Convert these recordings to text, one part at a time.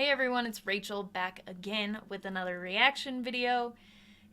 Hey everyone, it's Rachel back again with another reaction video.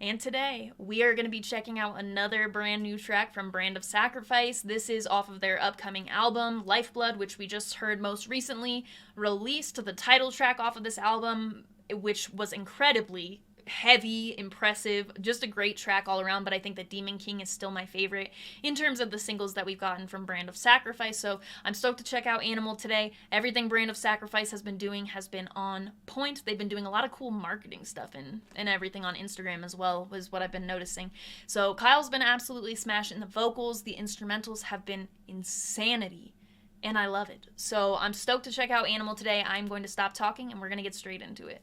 And today we are going to be checking out another brand new track from Brand of Sacrifice. This is off of their upcoming album, Lifeblood, which we just heard most recently. Released the title track off of this album, which was incredibly heavy, impressive, just a great track all around, but I think that Demon King is still my favorite in terms of the singles that we've gotten from Brand of Sacrifice, so I'm stoked to check out Animal today. Everything Brand of Sacrifice has been doing has been on point. They've been doing a lot of cool marketing stuff and everything on Instagram as well, was what I've been noticing. So Kyle's been absolutely smashing the vocals. The instrumentals have been insanity, and I love it. So I'm stoked to check out Animal today. I'm going to stop talking, and we're going to get straight into it.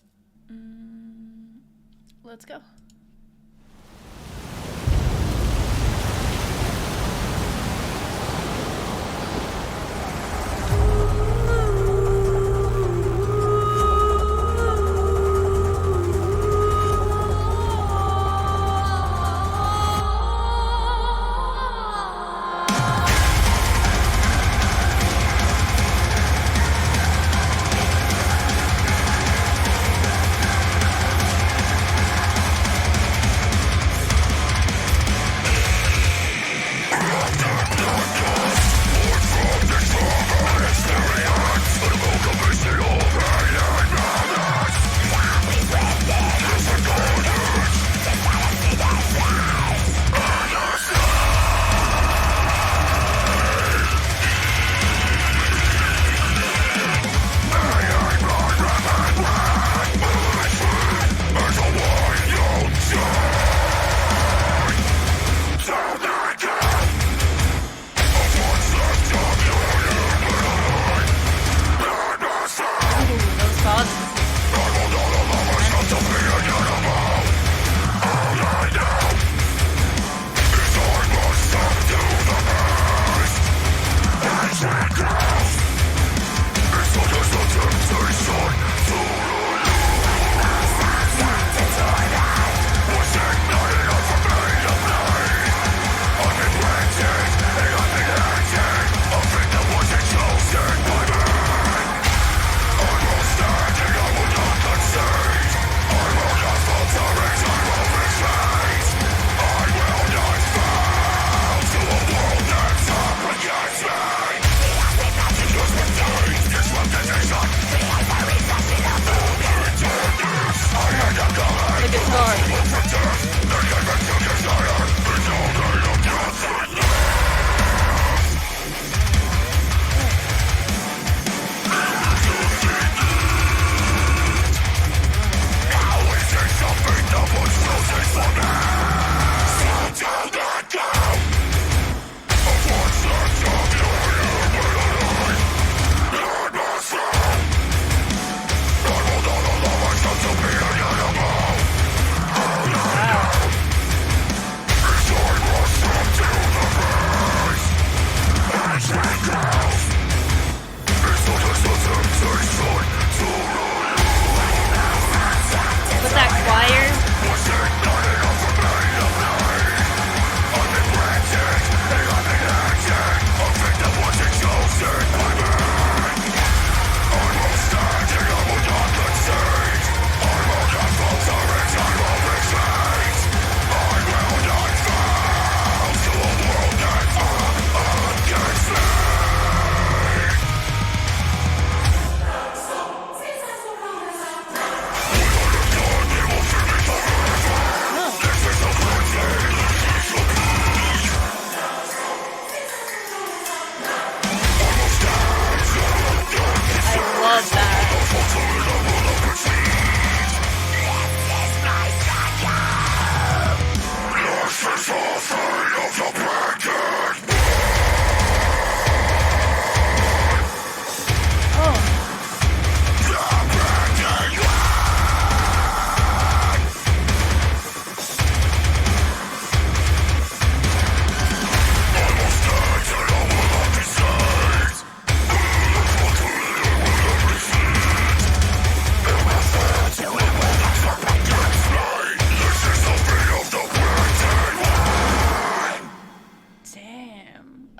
Let's go.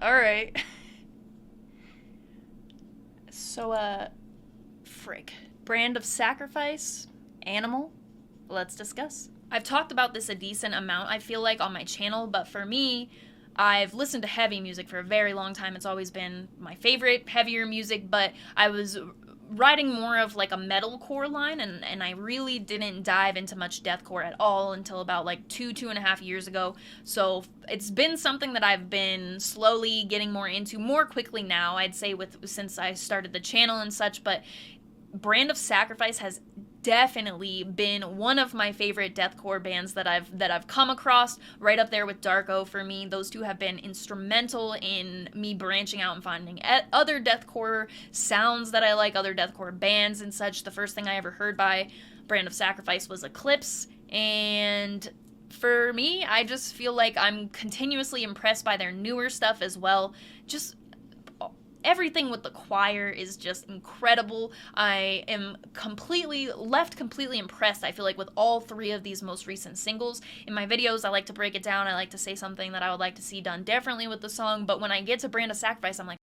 Alright. So, frick. Brand of Sacrifice, Animal. Let's discuss. I've talked about this a decent amount, I feel like, on my channel, but for me, I've listened to heavy music for a very long time. It's always been my favorite, heavier music, but I was writing more of like a metalcore line, and I really didn't dive into much deathcore at all until about like 2.5 years ago. So it's been something that I've been slowly getting more into more quickly now, I'd say, since I started the channel and such. But Brand of Sacrifice has definitely been one of my favorite deathcore bands that I've come across, right up there with Darko for me. Those two have been instrumental in me branching out and finding other deathcore sounds that I like, other deathcore bands and such. The first thing I ever heard by Brand of Sacrifice was Eclipse, and for me, I just feel like I'm continuously impressed by their newer stuff as well. Just everything with the choir is just incredible. I am completely impressed, I feel like, with all three of these most recent singles. In my videos, I like to break it down. I like to say something that I would like to see done differently with the song, but when I get to Brand of Sacrifice, I'm like,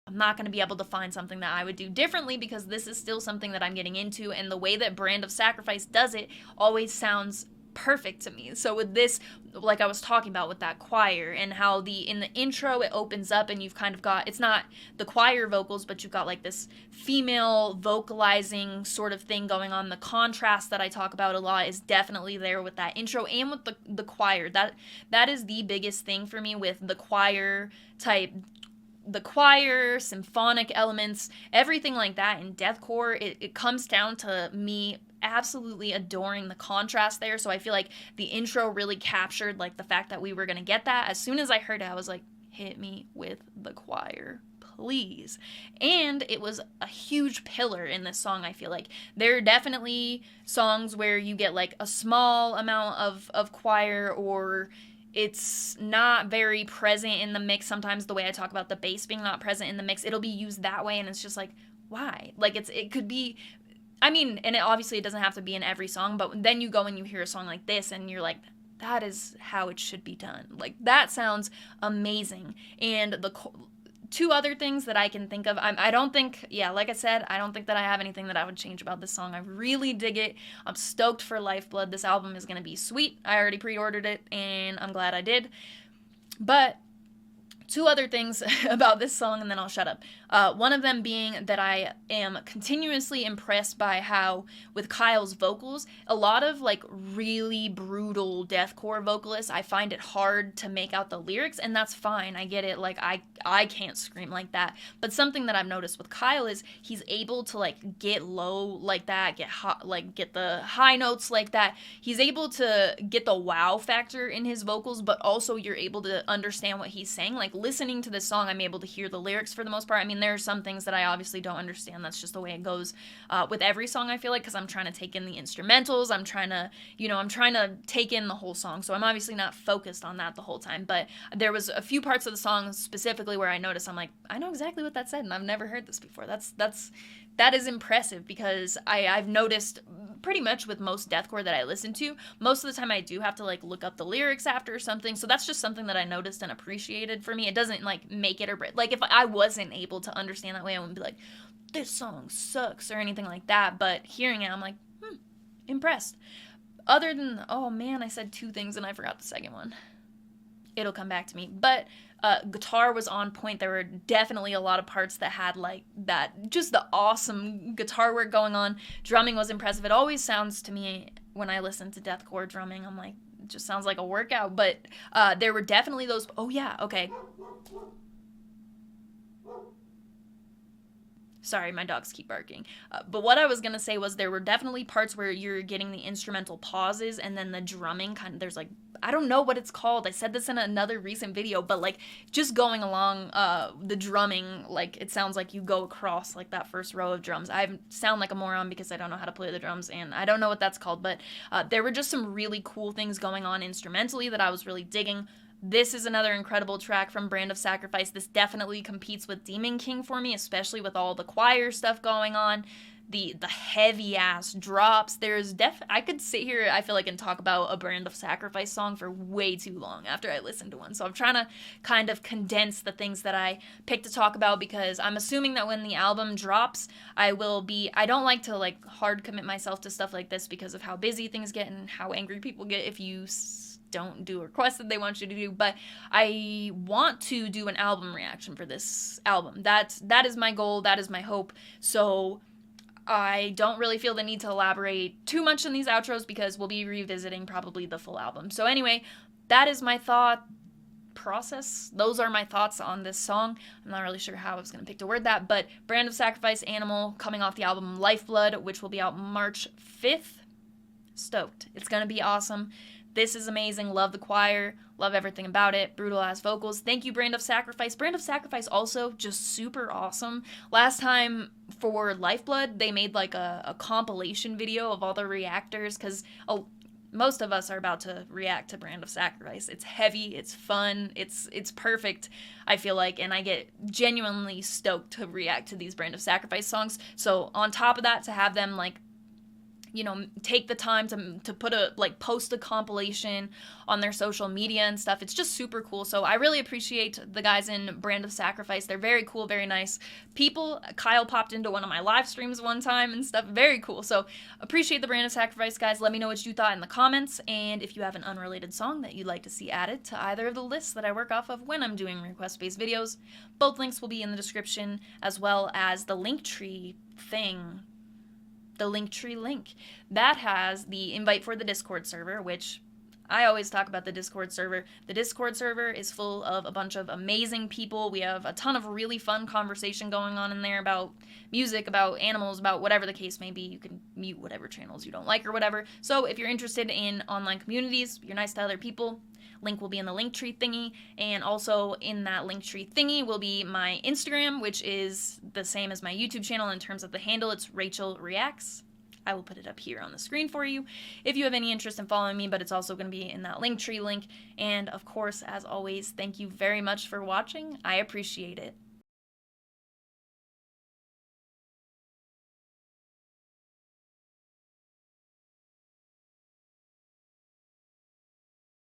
I'm not going to be able to find something that I would do differently, because this is still something that I'm getting into, and the way that Brand of Sacrifice does it always sounds perfect to me. So with this, like I was talking about with that choir, and how in the intro it opens up and you've kind of got, it's not the choir vocals, but you've got like this female vocalizing sort of thing going on. The contrast that I talk about a lot is definitely there with that intro and with the choir. That is the biggest thing for me with the choir type, the choir, symphonic elements, everything like that in deathcore. It comes down to me absolutely adoring the contrast there. So I feel like the intro really captured like the fact that we were going to get that. As soon as I heard it, I was like, hit me with the choir, please. And it was a huge pillar in this song. I feel like there are definitely songs where you get like a small amount of choir, or it's not very present in the mix. Sometimes the way I talk about the bass being not present in the mix, it'll be used that way, and it's just like, why? Like it could be, I mean, and obviously it doesn't have to be in every song, but then you go and you hear a song like this and you're like, that is how it should be done. Like, that sounds amazing. And the two other things that I can think of, I don't think, yeah, like I said, I don't think that I have anything that I would change about this song. I really dig it. I'm stoked for Lifeblood. This album is going to be sweet. I already pre-ordered it, and I'm glad I did. But two other things about this song, and then I'll shut up. One of them being that I am continuously impressed by how, with Kyle's vocals, a lot of like really brutal deathcore vocalists, I find it hard to make out the lyrics, and that's fine. I get it. Like, I can't scream like that. But something that I've noticed with Kyle is he's able to like get low like that, get the high notes like that. He's able to get the wow factor in his vocals, but also you're able to understand what he's saying. Like, listening to this song, I'm able to hear the lyrics for the most part. I mean, there are some things that I obviously don't understand. That's just the way it goes with every song, I feel like, because I'm trying to take in the instrumentals. I'm trying to take in the whole song. So I'm obviously not focused on that the whole time. But there was a few parts of the song specifically where I noticed, I'm like, I know exactly what that said, and I've never heard this before. That is impressive, because I've noticed pretty much with most deathcore that I listen to, most of the time I do have to like look up the lyrics after or something. So that's just something that I noticed and appreciated for me. It doesn't like make it or break. Like, if I wasn't able to understand that way, I wouldn't be like, this song sucks or anything like that. But hearing it, I'm like, impressed. Other than, oh man, I said two things and I forgot the second one. It'll come back to me. But guitar was on point. There were definitely a lot of parts that had like that, just the awesome guitar work going on. Drumming was impressive. It always sounds to me, when I listen to deathcore drumming, I'm like, it just sounds like a workout. But there were definitely those, oh yeah, okay. Sorry, my dogs keep barking. But what I was going to say was there were definitely parts where you're getting the instrumental pauses, and then the drumming kind of, there's like, I don't know what it's called. I said this in another recent video, but like just going along the drumming, like it sounds like you go across like that first row of drums. I sound like a moron because I don't know how to play the drums, and I don't know what that's called, but there were just some really cool things going on instrumentally that I was really digging. This is another incredible track from Brand of Sacrifice. This definitely competes with Demon King for me, especially with all the choir stuff going on. the heavy ass drops. I could sit here, I feel like, and talk about a Brand of Sacrifice song for way too long after I listen to one. So I'm trying to kind of condense the things that I picked to talk about, because I'm assuming that when the album drops, I don't like to like hard commit myself to stuff like this because of how busy things get and how angry people get if you don't do a request that they want you to do, but I want to do an album reaction for this album. That is my goal, that is my hope. So I don't really feel the need to elaborate too much on these outros because we'll be revisiting probably the full album. So anyway, that is my thought process. Those are my thoughts on this song. I'm not really sure how I was going to pick to word that, but Brand of Sacrifice, Animal, coming off the album Lifeblood, which will be out March 5th. Stoked. It's going to be awesome. This is amazing. Love the choir. Love everything about it. Brutal ass vocals. Thank you, Brand of Sacrifice. Brand of Sacrifice also just super awesome. Last time for Lifeblood, they made like a compilation video of all the reactors, because most of us are about to react to Brand of Sacrifice. It's heavy, it's fun, it's perfect, I feel like, and I get genuinely stoked to react to these Brand of Sacrifice songs. So on top of that, to have them like, you know, take the time to post a compilation on their social media and stuff. It's just super cool. So I really appreciate the guys in Brand of Sacrifice. They're very cool, very nice people. Kyle popped into one of my live streams one time and stuff. Very cool. So appreciate the Brand of Sacrifice guys. Let me know what you thought in the comments, and if you have an unrelated song that you'd like to see added to either of the lists that I work off of when I'm doing request-based videos. Both links will be in the description, as well as the Linktree thing. The Linktree link that has the invite for the Discord server, which I always talk about the Discord server. The Discord server is full of a bunch of amazing people. We have a ton of really fun conversation going on in there about music, about animals, about whatever the case may be. You can mute whatever channels you don't like or whatever. So if you're interested in online communities, you're nice to other people, link will be in the Linktree thingy, and also in that Linktree thingy will be my Instagram, which is the same as my YouTube channel in terms of the handle. It's Rachel Reacts. I will put it up here on the screen for you if you have any interest in following me, but it's also going to be in that Linktree link. And of course, as always, thank you very much for watching. I appreciate it.